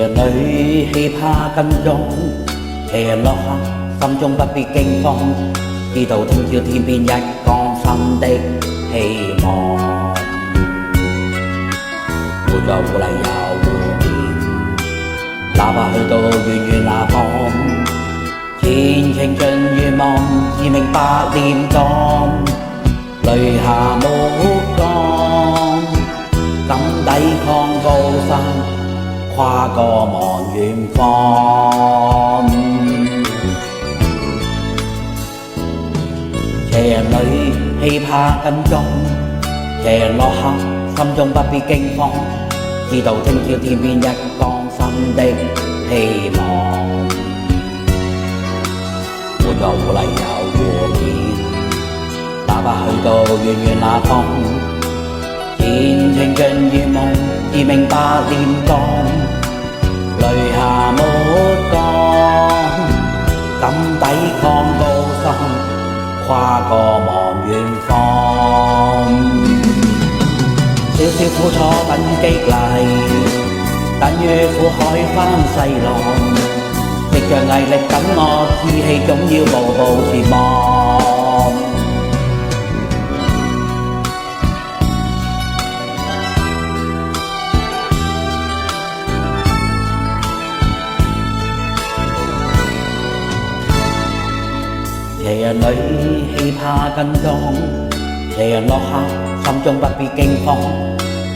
女氣怕跟蹤，斜日落下，心中不必驚慌，知道聽朝天邊一降新的希望。沒有鼓勵有互勉，哪怕去到遠遠那方，前程盡願望，自明白念當，淚下沒降，敢抵抗高山，跨過望遠方。斜陽裏氣怕跟蹤，斜陽落下，心中不必驚慌，知道聽朝天邊一降新的希望。沒有鼓勵有互勉，哪怕去到遠遠那方，前程盡願望，自明白念當，淚下沒降，敢抵抗高山，跨過望遠方。少少苦楚等於激勵，等於苦海翻細浪，藉着毅力等我志氣，總要步步前望。斜陽裏氣怕跟蹤，斜陽落下，心中不必驚慌，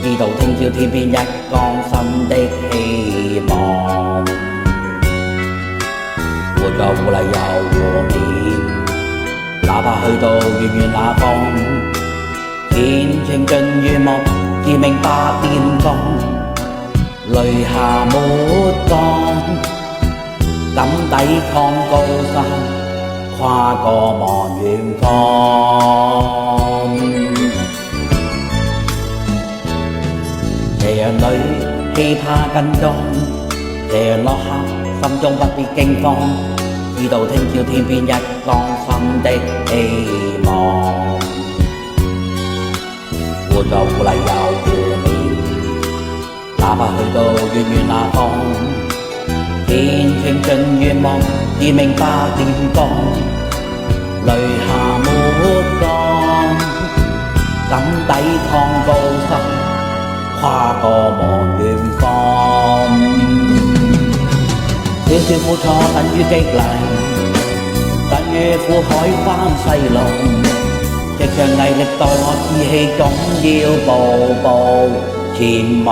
知道聽朝天邊一降新的希望。沒有鼓勵有互勉，哪怕去到遠遠那方，前程盡願望，自明白念當，淚下沒降，敢抵抗高山，跨過望遠方。斜陽裏氣怕跟蹤，斜陽落下，心中不必驚慌，知道聽朝天邊一降新的希望。沒有鼓勵有互勉，哪怕去到遠遠那方，前程盡願望，自明白念當，淚下沒降，敢抵抗高山，跨過望遠方。少少苦楚等於激勵，等於苦海翻細浪，藉着毅力待我志氣，總要步步前望。